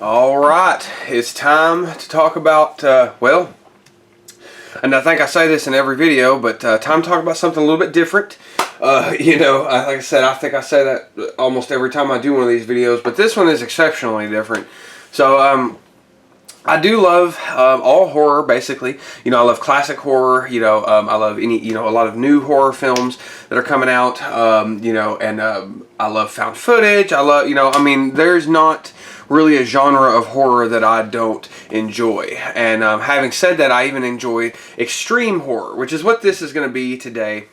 All right, it's time to talk about, well, and I think I say this in every video, but time to talk about something a little bit different. Like I said, I think I say that almost every time I do one of these videos, but this one is exceptionally different. So, I do love all horror, basically. I love classic horror. I love a lot of new horror films that are coming out. I love found footage. There's not really a genre of horror that I don't enjoy. And having said that, I even enjoy extreme horror, which is what this is going to be today.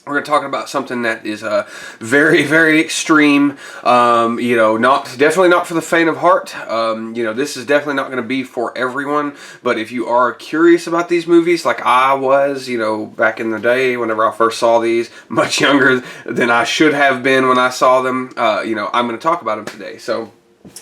We're going to talk about something that is very, very extreme. Definitely not for the faint of heart. This is definitely not going to be for everyone. But if you are curious about these movies, like I was, back in the day, whenever I first saw these, much younger than I should have been when I saw them, I'm going to talk about them today. So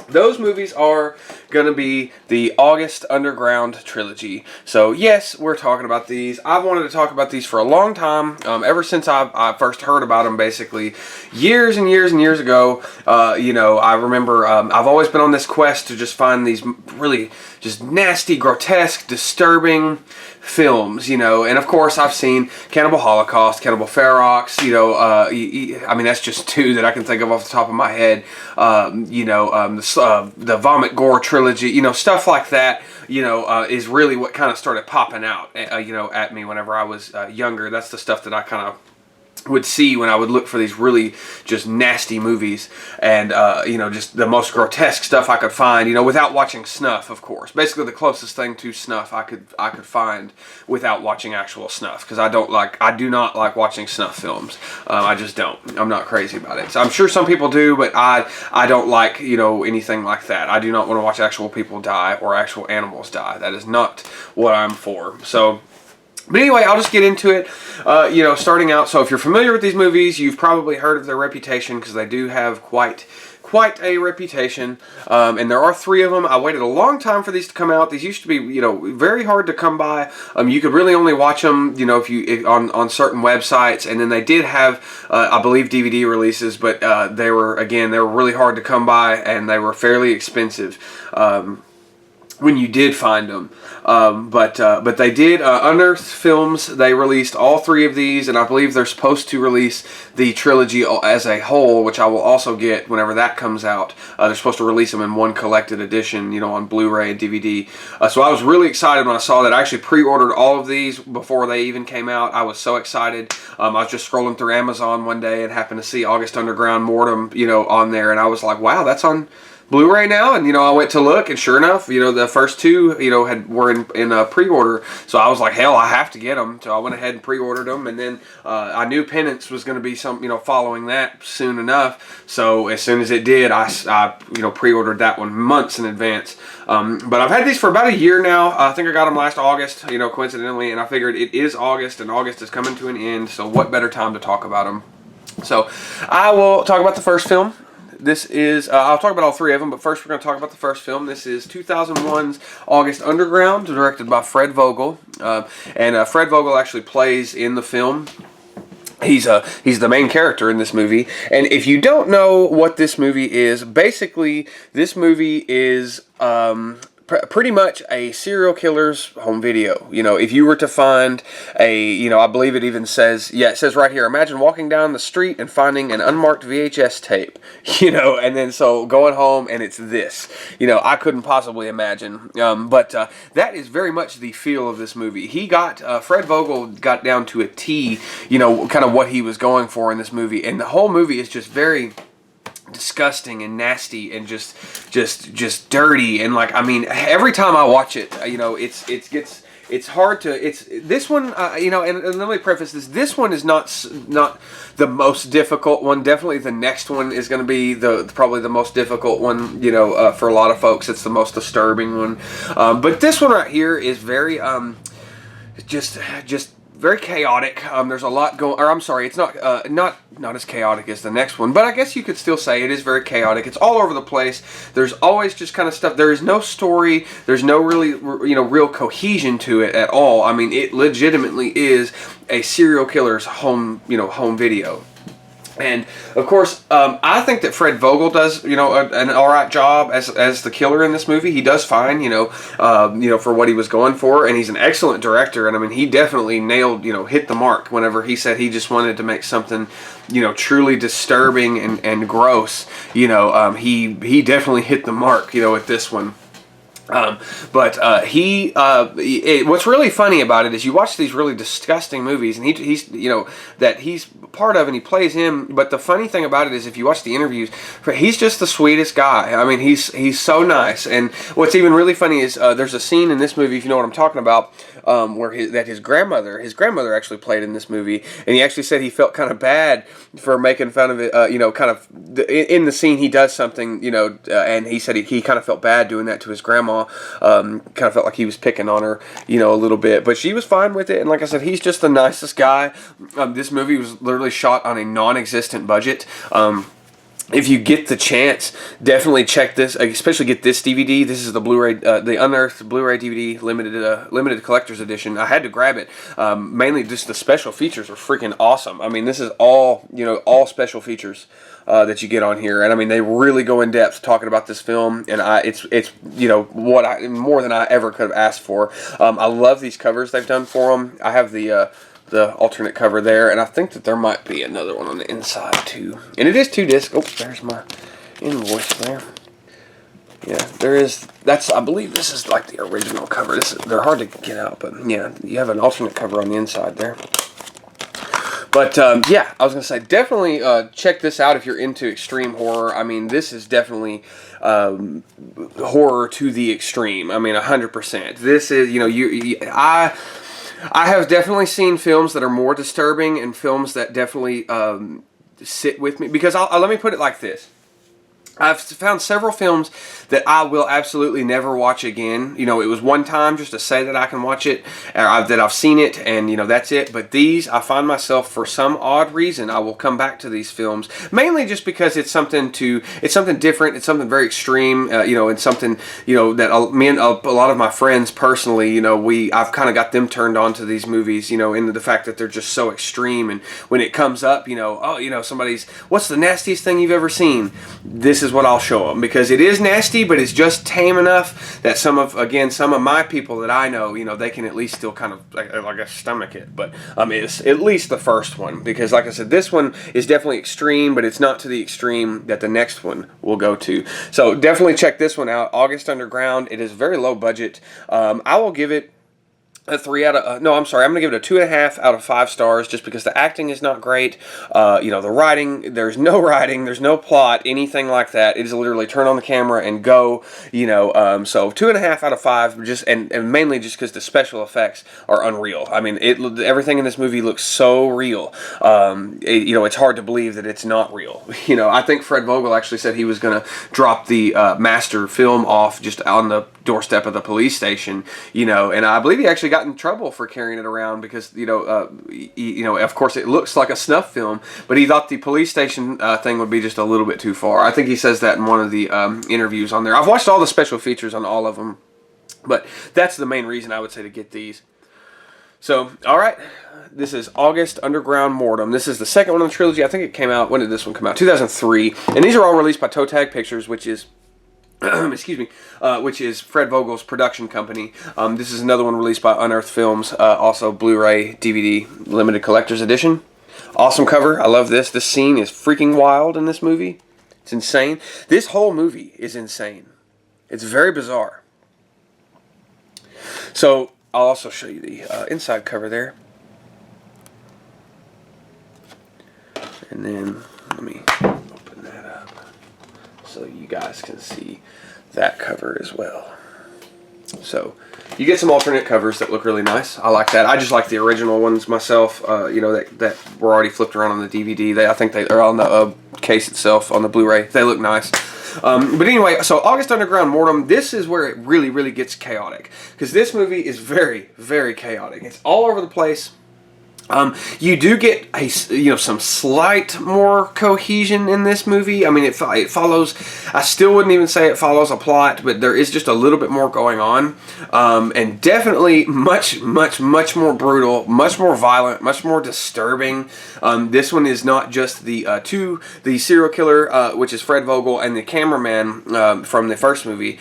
those movies are going to be the August Underground Trilogy. So yes, we're talking about these. I've wanted to talk about these for a long time, ever since I first heard about them, basically years and years and years ago. I remember I've always been on this quest to just find these really just nasty, grotesque, disturbing films, and of course I've seen Cannibal Holocaust, Cannibal Ferox, that's just two that I can think of off the top of my head. The Vomit Gore trilogy, stuff like that, is really what kind of started popping out, at me whenever I was younger. That's the stuff that I kind of would see when I would look for these really just nasty movies, and just the most grotesque stuff I could find, without watching snuff, of course. Basically the closest thing to snuff I could find without watching actual snuff, because I do not like watching snuff films. I just don't. I'm not crazy about it. So I'm sure some people do, but I don't like anything like that. I do not want to watch actual people die or actual animals die. That is not what I'm for. But anyway, I'll just get into it, starting out. So if you're familiar with these movies, you've probably heard of their reputation, because they do have quite a reputation, and there are three of them. I waited a long time for these to come out. These used to be, very hard to come by. You could really only watch them, if on certain websites, and then they did have, I believe, DVD releases, but they were really hard to come by, and they were fairly expensive when you did find them. But they did, Unearthed Films, they released all three of these, and I believe they're supposed to release the trilogy as a whole, which I will also get whenever that comes out. They're supposed to release them in one collected edition, on Blu-ray and DVD. So I was really excited when I saw that. I actually pre-ordered all of these before they even came out. I was so excited. I was just scrolling through Amazon one day and happened to see August Underground Mortem, on there, and I was like, wow, that's on Blu-ray now. And I went to look, and sure enough, the first two were in a pre-order. So I was like, hell, I have to get them. So I went ahead and pre-ordered them, and then I knew Penance was going to be some following that soon enough. So as soon as it did, I pre-ordered that one months in advance. But I've had these for about a year now. I think I got them last August, coincidentally, and I figured it is August, and August is coming to an end, so what better time to talk about them? So I will talk about the first film. This is, I'll talk about all three of them, but first we're going to talk about the first film. This is 2001's August Underground, directed by Fred Vogel. And Fred Vogel actually plays in the film. He's the main character in this movie. And if you don't know what this movie is, basically this movie is pretty much a serial killer's home video. If you were to find I believe it even says, it says right here, imagine walking down the street and finding an unmarked VHS tape, and then so going home and it's this, I couldn't possibly imagine. But that is very much the feel of this movie. Fred Vogel got down to a T, kind of what he was going for in this movie. And the whole movie is just very disgusting and nasty and just dirty, and every time I watch it, it's hard to, this one, and let me preface this one is not the most difficult one. Definitely the next one is going to be probably the most difficult one, for a lot of folks. It's the most disturbing one, but this one right here is very just very chaotic. There's a lot going, or I'm sorry, it's not as chaotic as the next one, but I guess you could still say it is very chaotic. It's all over the place. There's always just kind of stuff. There is no story. There's no really, real cohesion to it at all. It legitimately is a serial killer's home video. And of course, I think that Fred Vogel does, an all right job as the killer in this movie. He does fine, for what he was going for, and he's an excellent director. And I mean, he definitely nailed, hit the mark whenever he said he just wanted to make something, truly disturbing and gross. He definitely hit the mark, with this one. What's really funny about it is you watch these really disgusting movies, and he's that he's part of, and he plays him. But the funny thing about it is, if you watch the interviews, he's just the sweetest guy. I mean, he's so nice. And what's even really funny is there's a scene in this movie, if you know what I'm talking about, where his grandmother actually played in this movie, and he actually said he felt kind of bad for making fun of it. In the scene he does something, and he said he kind of felt bad doing that to his grandma. Kind of felt like he was picking on her, a little bit, but she was fine with it. And like I said, he's just the nicest guy. This movie was literally shot on a non-existent budget. If you get the chance, definitely check this. Especially get this DVD. This is the Blu-ray, the Unearthed Blu-ray DVD limited collector's edition. I had to grab it. Mainly just the special features are freaking awesome. I mean, this is all all special features that you get on here, and I mean, they really go in depth talking about this film, and it's more than I ever could have asked for. I love these covers they've done for them. I have the alternate cover there, and I think that there might be another one on the inside too. And it is 2 discs. Oh, there's my invoice there. Yeah, there is. I believe this is like the original cover. They're hard to get out, but yeah, you have an alternate cover on the inside there. But yeah, I was going to say, definitely check this out if you're into extreme horror. I mean, this is definitely horror to the extreme. I mean, 100%. This is, I have definitely seen films that are more disturbing and films that definitely sit with me. Because let me put it like this. I've found several films that I will absolutely never watch again. It was one time just to say that I can watch it, or that I've seen it, and that's it. But these, I find myself, for some odd reason, I will come back to these films, mainly just because it's something different, it's something very extreme, and something, that me and a lot of my friends personally, I've kind of got them turned on to these movies, into the fact that they're just so extreme. And when it comes up, somebody's, what's the nastiest thing you've ever seen? This is what I'll show them, because it is nasty, but it's just tame enough that some of my people that I know, they can at least still kind of like stomach it. But it's at least the first one, because like I said, this one is definitely extreme, but it's not to the extreme that the next one will go to. So definitely check this one out, August Underground. It is very low budget. I will give it a 3 out of, I'm going to give it a 2.5 out of 5 stars, just because the acting is not great. The writing, there's no writing, there's no plot, anything like that. It is literally turn on the camera and go, so 2.5 out of 5, and mainly just because the special effects are unreal. I mean, everything in this movie looks so real. It's hard to believe that it's not real. I think Fred Vogel actually said he was going to drop the master film off just on the doorstep of the police station, and I believe he actually got in trouble for carrying it around, because of course it looks like a snuff film, but he thought the police station thing would be just a little bit too far. I think he says that in one of the interviews on there. I've watched all the special features on all of them, but that's the main reason I would say to get these. So, all right, this is August Underground Mortem. This is the second one in the trilogy. I think it came out, when did this one come out? 2003, and these are all released by Toe Tag Pictures, which is which is Fred Vogel's production company. This is another one released by Unearthed Films, also Blu-ray, DVD, limited collector's edition. Awesome cover. I love this. This scene is freaking wild in this movie. It's insane. This whole movie is insane. It's very bizarre. So I'll also show you the inside cover there. And then let me open that up so you guys can see that cover as well. So you get some alternate covers that look really nice. I like that. I just like the original ones myself, that were already flipped around on the DVD. I think they are on the case itself on the Blu-ray. They look nice. But anyway, so August Underground Mortem, this is where it really, really gets chaotic, because this movie is very, very chaotic. It's all over the place. You do get some slight more cohesion in this movie. I mean, it follows. I still wouldn't even say it follows a plot, but there is just a little bit more going on, and definitely much more brutal, much more violent, much more disturbing. This one is not just the serial killer, which is Fred Vogel, and the cameraman from the first movie.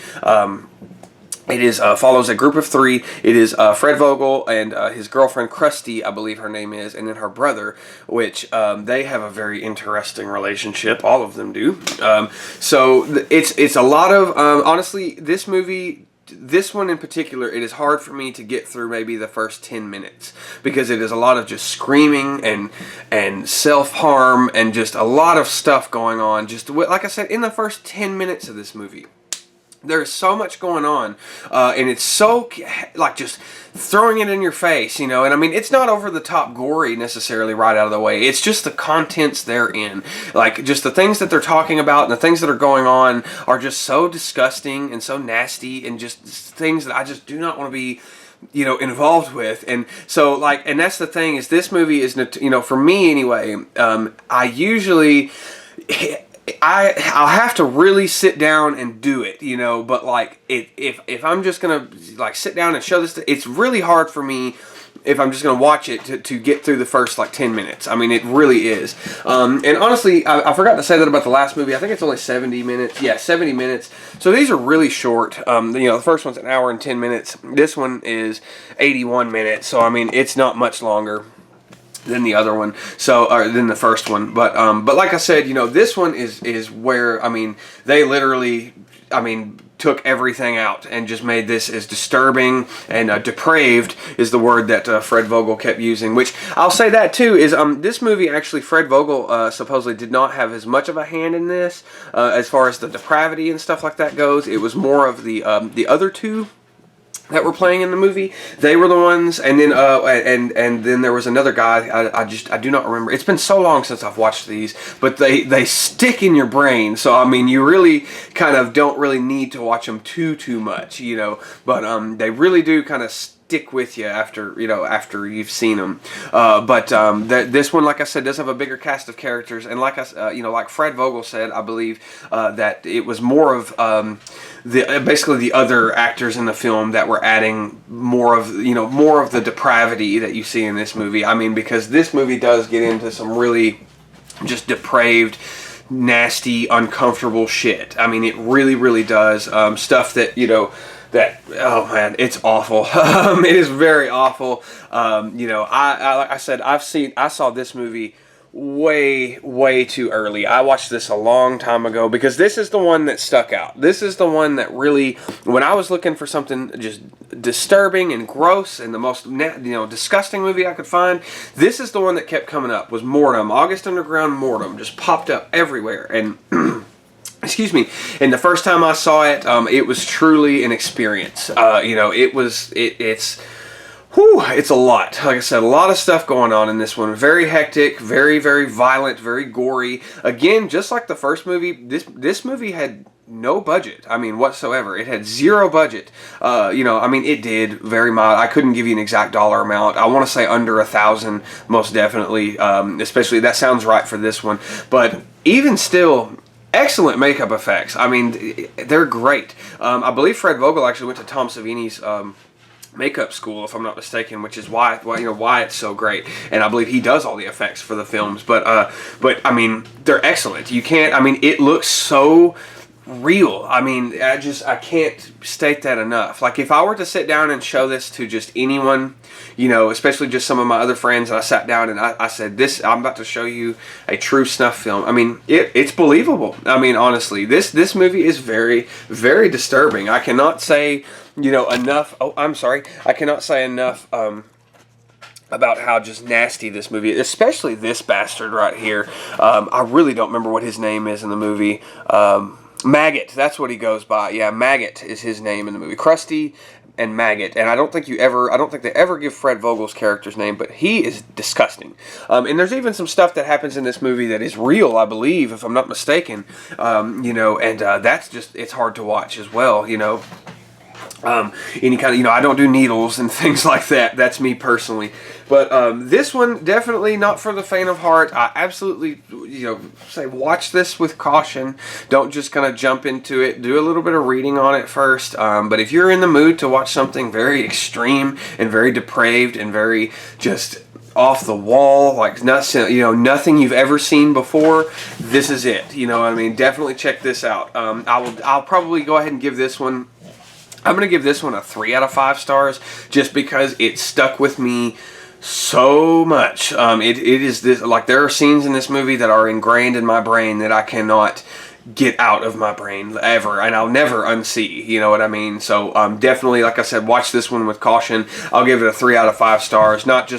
It is follows a group of three. It is Fred Vogel and his girlfriend Krusty, I believe her name is, and then her brother, which they have a very interesting relationship. All of them do. It's a lot of honestly, this movie. This one in particular, it is hard for me to get through maybe the first 10 minutes because it is a lot of just screaming and self-harm and just a lot of stuff going on. Just like I said, in the first 10 minutes of this movie. There's so much going on, and it's so, like, just throwing it in your face, and I mean, it's not over-the-top gory necessarily right out of the way. It's just the contents they're in. Like, just the things that they're talking about and the things that are going on are just so disgusting and so nasty and just things that I just do not want to be involved with. And so, and that's the thing, is this movie is, for me anyway, I usually... I'll have to really sit down and do it, but if I'm just gonna sit down and show this, it's really hard for me if I'm just gonna watch it to get through the first 10 minutes. I mean, it really is. And honestly, I forgot to say that about the last movie. I think it's only 70 minutes. Yeah, 70 minutes. So these are really short. The first one's an hour and 10 minutes. This one is 81 minutes. So I mean, it's not much longer than the other one, or than the first one, but like I said, this one is where, I mean, they literally, took everything out and just made this as disturbing and depraved is the word that Fred Vogel kept using, which I'll say that too, is this movie actually, Fred Vogel supposedly did not have as much of a hand in this as far as the depravity and stuff like that goes. It was more of the other two that were playing in the movie. They were the ones, and then and then there was another guy. I do not remember. It's been so long since I've watched these, but they stick in your brain. So I mean, you really kind of don't really need to watch them too much, But they really do kind of stick with you after you've seen them. This one, like I said, does have a bigger cast of characters, and like like Fred Vogel said, I believe that it was more of basically the other actors in the film that were adding more of the depravity that you see in this movie. I mean, because this movie does get into some really just depraved, nasty, uncomfortable shit. I mean, it really does. Stuff that oh man, it's awful. It is very awful. Like I said, I saw this movie way too early. I watched this a long time ago because this is the one that stuck out. This is the one that really, when I was looking for something just disturbing and gross and the most disgusting movie I could find, this is the one that kept coming up, was Mortem. August Underground Mortem just popped up everywhere, and excuse me. And the first time I saw it, it was truly an experience. It's a lot. Like I said, a lot of stuff going on in this one. Very hectic, very violent, very gory. Again, just like the first movie, this movie had no budget. I mean, whatsoever. It had zero budget. It did very mild. I couldn't give you an exact dollar amount. I want to say under $1,000, most definitely. Especially, that sounds right for this one. But even still, excellent makeup effects. I mean, they're great. I believe Fred Vogel actually went to Tom Savini's makeup school, if I'm not mistaken, which is why it's so great. And I believe he does all the effects for the films. But I mean, they're excellent. You can't. I mean, it looks so real. I mean, I can't state that enough. Like, if I were to sit down and show this to just anyone, especially just some of my other friends, and I sat down and I said, I'm about to show you a true snuff film. I mean, it's believable. I mean, honestly, this movie is very disturbing. I cannot say, enough. Oh, I'm sorry. I cannot say enough, about how just nasty this movie is, especially this bastard right here. I really don't remember what his name is in the movie. Maggot, that's what he goes by. Yeah, Maggot is his name in the movie. Krusty and Maggot, and I don't think they ever give Fred Vogel's character's name, but he is disgusting. And there's even some stuff that happens in this movie that is real, I believe, if I'm not mistaken. That's just, it's hard to watch as well, any kind of, I don't do needles and things like that. That's me personally. But this one, definitely not for the faint of heart. I absolutely, say watch this with caution. Don't just kind of jump into it. Do a little bit of reading on it first. But if you're in the mood to watch something very extreme and very depraved and very just off the wall, like nothing you've ever seen before, this is it. You know what I mean? Definitely check this out. I'll probably go ahead and give this one, I'm going to give this one a 3 out of 5 stars just because it stuck with me so much. It is this, like, there are scenes in this movie that are ingrained in my brain that I cannot get out of my brain ever, and I'll never unsee, you know what I mean? So definitely, like I said, watch this one with caution. I'll give it a 3 out of 5 stars, not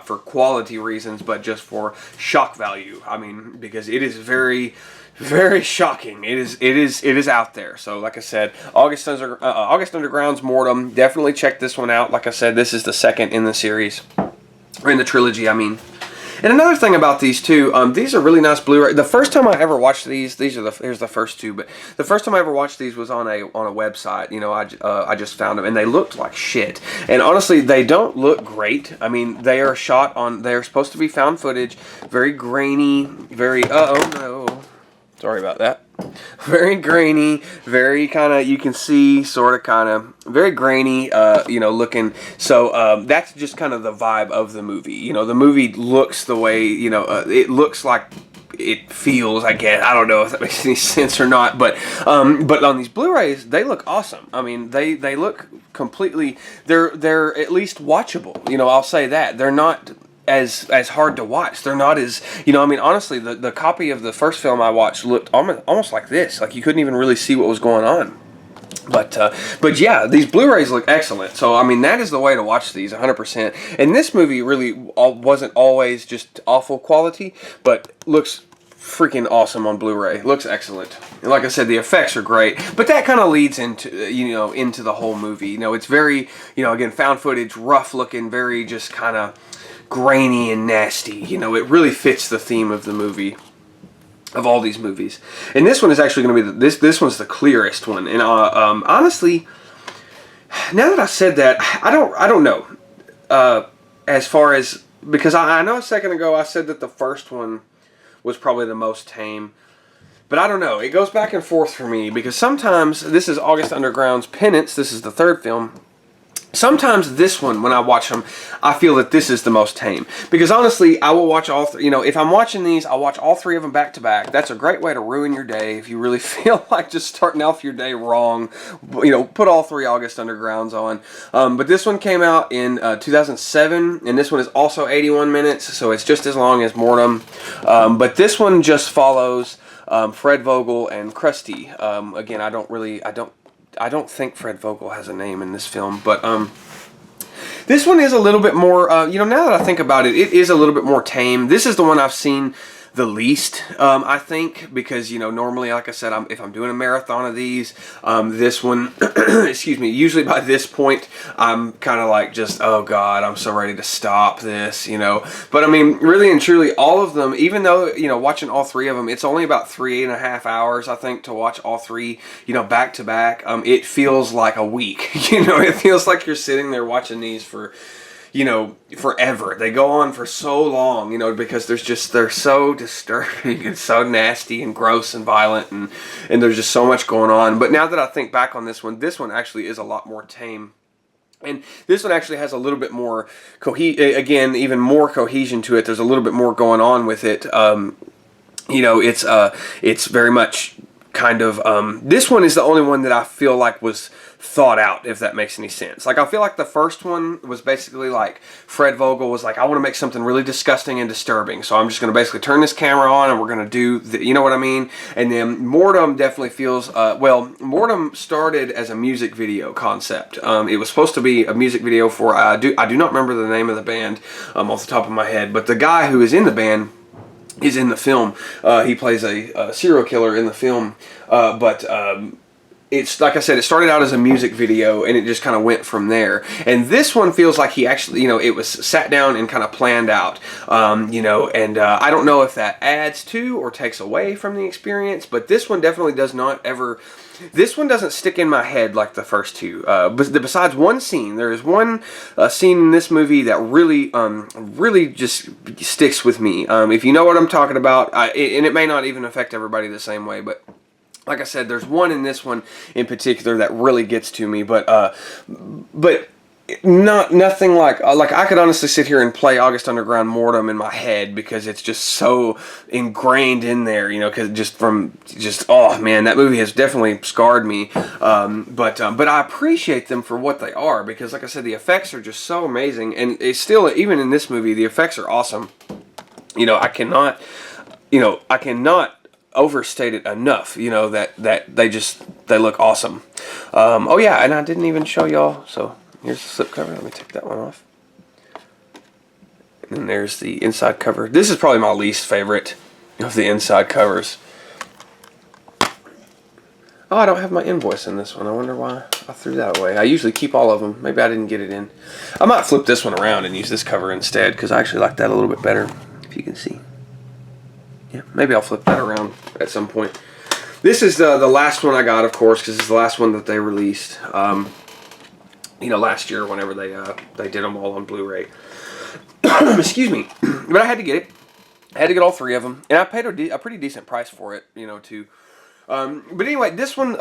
for quality reasons, but just for shock value. I mean, because it is very, very shocking. It is out there. So like I said, August Underground's Mortem. Definitely check this one out. Like I said, this is the second in the series, or in the trilogy, I mean. And another thing about these two, these are really nice Blu-ray. The first time I ever watched these are here's the first two, but the first time I ever watched these was on a website. I just found them, and they looked like shit. And honestly, they don't look great. I mean, they're supposed to be found footage, very grainy, very, oh no, sorry about that. Very grainy, very kind of, you can see, sort of, kind of, very grainy, looking. So that's just kind of the vibe of the movie. The movie looks the way, it looks like it feels, I guess. I don't know if that makes any sense or not, but on these Blu-rays, they look awesome. I mean, they look completely, they're at least watchable. I'll say that. They're not as hard to watch. They're not as, honestly, the copy of the first film I watched looked almost like this. Like, you couldn't even really see what was going on. But yeah, these Blu-rays look excellent. So, I mean, that is the way to watch these, 100%. And this movie really wasn't always just awful quality, but looks freaking awesome on Blu-ray. Looks excellent. And like I said, the effects are great. But that kind of leads into, into the whole movie. It's very, again, found footage, rough looking, very just kind of grainy and nasty. It really fits the theme of the movie, of all these movies. And this one is actually going to be this one's the clearest one. And honestly, now that I said that, I don't know. As far as, because I know a second ago I said that the first one was probably the most tame, but I don't know. It goes back and forth for me, because sometimes, this is August Underground's Penance. This is the third film. Sometimes this one, when I watch them, I feel that this is the most tame. Because honestly, I will watch all three. If I'm watching these, I'll watch all three of them back to back. That's a great way to ruin your day if you really feel like just starting off your day wrong. Put all three August Undergrounds on. But this one came out in 2007, and this one is also 81 minutes, so it's just as long as Mortem. But this one just follows Fred Vogel and Krusty. Again, I don't think Fred Vogel has a name in this film, but this one is a little bit more, now that I think about it, it is a little bit more tame. This is the one I've seen the least, I think, because, normally, like I said, if I'm doing a marathon of these, this one, excuse me, usually by this point, I'm kind of like just, oh God, I'm so ready to stop this, But I mean, really and truly, all of them, even though, watching all three of them, it's only about 3.5 hours, I think, to watch all three, back to back. It feels like a week, it feels like you're sitting there watching these for, forever. They go on for so long, because they're so disturbing and so nasty and gross and violent, and there's just so much going on. But now that I think back on this one actually is a lot more tame. And this one actually has a little bit more even more cohesion to it. There's a little bit more going on with it. It's very much kind of, this one is the only one that I feel like was thought out, if that makes any sense. Like, I feel like the first one was basically like, Fred Vogel was like, I want to make something really disgusting and disturbing, so I'm just going to basically turn this camera on and we're going to do, you know what I mean? And then Mortem definitely feels, Mortem started as a music video concept. It was supposed to be a music video for, I do not remember the name of the band off the top of my head, but the guy who is in the band is in the film. He plays a serial killer in the film, it's like I said, it started out as a music video and it just kind of went from there. And this one feels like he actually, you know, it was sat down and kind of planned out, you know, and I don't know if that adds to or takes away from the experience, but this one definitely does not ever, this one doesn't stick in my head like the first two. Besides one scene, there is one scene in this movie that really, really just sticks with me. If you know what I'm talking about, and it may not even affect everybody the same way, but like I said, there's one in this one in particular that really gets to me, but nothing like I could honestly sit here and play August Underground Mortem in my head because it's just so ingrained in there, you know, because oh man, that movie has definitely scarred me. But I appreciate them for what they are because, like I said, the effects are just so amazing, and it's still, even in this movie, the effects are awesome. You know, I cannot overstate it enough, you know, that they look awesome. Oh yeah, and I didn't even show y'all, so here's the slipcover. Let me take that one off. And then there's the inside cover. This is probably my least favorite of the inside covers. Oh, I don't have my invoice in this one. I wonder why I threw that away. I usually keep all of them. Maybe I didn't get it in. I might flip this one around and use this cover instead because I actually like that a little bit better, if you can see. Yeah, maybe I'll flip that around at some point. This is the last one I got, of course, because it's the last one that they released. You know, last year whenever they did them all on Blu-ray. Excuse me, but I had to get it. I had to get all three of them, and I paid a pretty decent price for it, you know, too. But anyway, this one,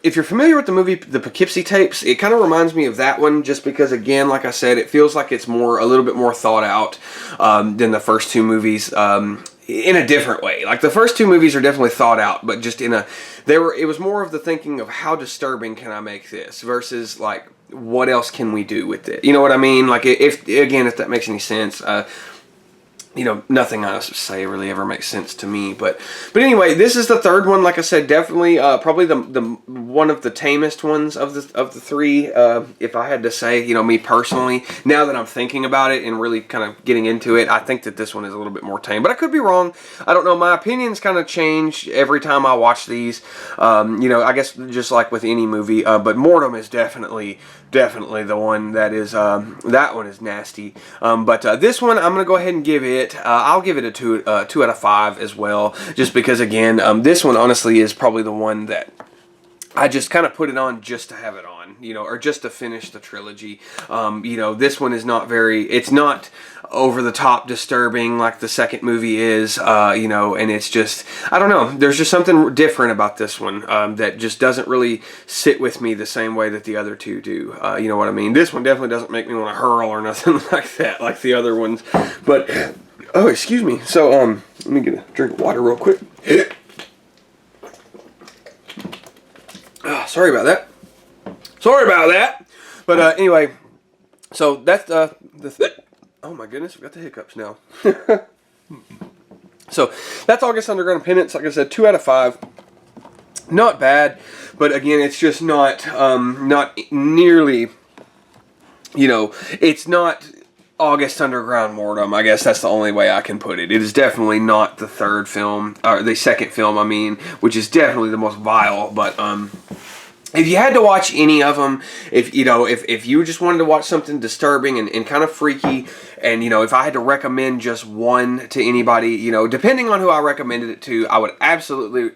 if you're familiar with the movie The Poughkeepsie Tapes, it kind of reminds me of that one just because, again, like I said, it feels like it's a little bit more thought out than the first two movies. In a different way. Like the first two movies are definitely thought out, but just it was more of the thinking of how disturbing can I make this versus like what else can we do with it? You know what I mean? Like if that makes any sense. You know, nothing I say really ever makes sense to me, but anyway, this is the third one. Like I said, definitely probably the one of the tamest ones of the three. If I had to say, you know, me personally, now that I'm thinking about it and really kind of getting into it, I think that this one is a little bit more tame. But I could be wrong. I don't know. My opinions kind of change every time I watch these. You know, I guess just like with any movie. But Mortem is definitely the one that is that one is nasty. But this one, I'm gonna go ahead and give it. I'll give it a 2 out of 5 as well, just because again, this one honestly is probably the one that I just kind of put it on just to have it on, you know, or just to finish the trilogy. You know, this one is it's not over the top disturbing like the second movie is, you know, and it's just, I don't know, there's just something different about this one that just doesn't really sit with me the same way that the other two do. You know what I mean? This one definitely doesn't make me want to hurl or nothing like that, like the other ones. But, oh, excuse me. So, let me get a drink of water real quick. Sorry about that. But anyway, so that's oh my goodness, I've got the hiccups now. So that's August Underground Penance. Like I said, 2 out of 5. Not bad, but again, it's just not nearly, you know, it's not August Underground Mortem. I guess that's the only way I can put it. It is definitely not the third film, or the second film, I mean, which is definitely the most vile, but if you had to watch any of them, if you just wanted to watch something disturbing and kind of freaky, and, you know, if I had to recommend just one to anybody, you know, depending on who I recommended it to, I would absolutely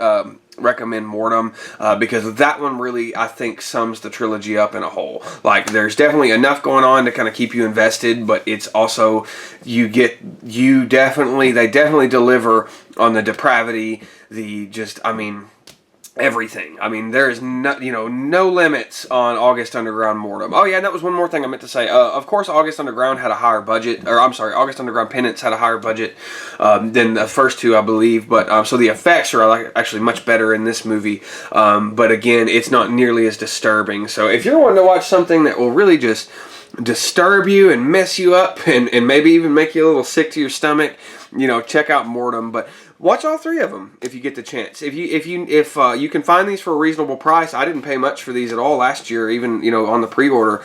recommend Mortem, because that one really, I think, sums the trilogy up in a whole. Like, there's definitely enough going on to kind of keep you invested, but it's also, they definitely deliver on the depravity, everything. I mean, there is no limits on August Underground Mortem. Oh yeah, and that was one more thing I meant to say. Of course, August Underground had a higher budget, August Underground Penance had a higher budget than the first two, I believe. But so the effects are actually much better in this movie. But again, it's not nearly as disturbing. So if you're wanting to watch something that will really just disturb you and mess you up and maybe even make you a little sick to your stomach, you know, check out Mortem. But watch all three of them if you get the chance. If you can find these for a reasonable price. I didn't pay much for these at all last year, even, you know, on the pre-order.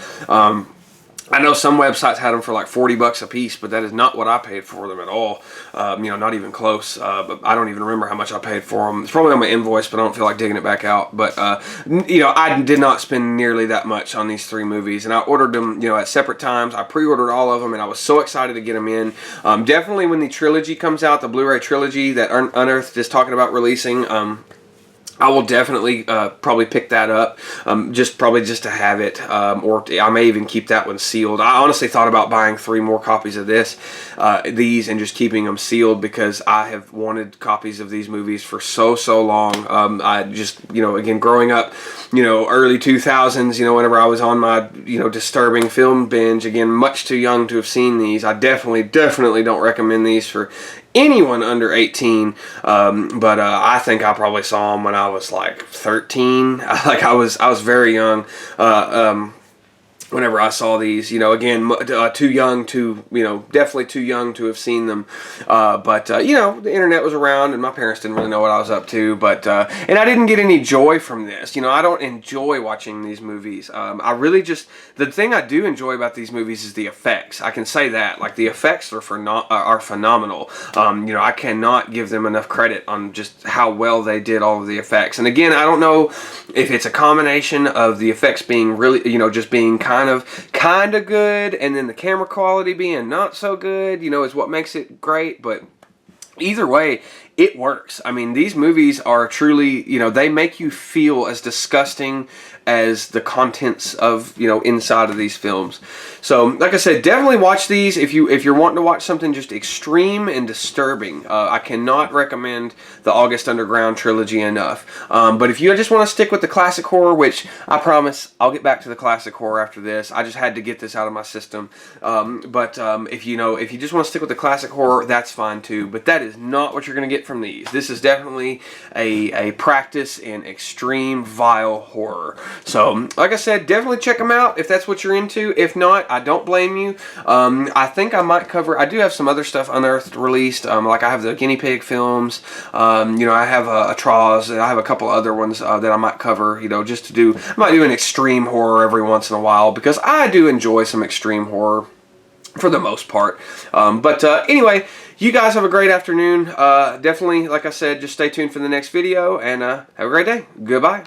I know some websites had them for like $40 a piece, but that is not what I paid for them at all. You know, not even close. But I don't even remember how much I paid for them. It's probably on my invoice, but I don't feel like digging it back out. But you know, I did not spend nearly that much on these 3 movies, and I ordered them, you know, at separate times. I pre-ordered all of them, and I was so excited to get them in. Definitely when the trilogy comes out, the Blu-ray trilogy that Unearthed is talking about releasing. I will definitely probably pick that up, probably just to have it, or I may even keep that one sealed. I honestly thought about buying 3 more copies of these, and just keeping them sealed, because I have wanted copies of these movies for so long. I just, you know, again, growing up, you know, early 2000s, you know, whenever I was on my, you know, disturbing film binge, again, much too young to have seen these. I definitely don't recommend these for anyone under 18, but I think I probably saw them when I was like 13. Like I was very young whenever I saw these. You know, again, too young to, you know, definitely too young to have seen them. But you know, the internet was around, and my parents didn't really know what I was up to. But and I didn't get any joy from this. You know, I don't enjoy watching these movies. I really just, the thing I do enjoy about these movies is the effects. I can say that, like, the effects are phenomenal. You know, I cannot give them enough credit on just how well they did all of the effects. And again, I don't know if it's a combination of the effects being really, you know, just being kind of good, and then the camera quality being not so good, you know, is what makes it great. But either way, it works. I mean, these movies are truly, you know, they make you feel as disgusting as the contents of, you know, inside of these films. So, like I said, definitely watch these if you're wanting to watch something just extreme and disturbing. I cannot recommend the August Underground trilogy enough. But if you just want to stick with the classic horror, which I promise I'll get back to the classic horror after this. I just had to get this out of my system. But if you just want to stick with the classic horror, that's fine too. But that is not what you're going to get from these. This is definitely a practice in extreme, vile horror. So, like I said, definitely check them out if that's what you're into. If not, I don't blame you. I think I might cover, I do have some other stuff Unearthed released. Like I have the guinea pig films. You know, I have a Traws, and I have a couple other ones that I might cover, you know, just to do, I might do an extreme horror every once in a while, because I do enjoy some extreme horror for the most part. But anyway, you guys have a great afternoon. Definitely, like I said, just stay tuned for the next video, and have a great day. Goodbye.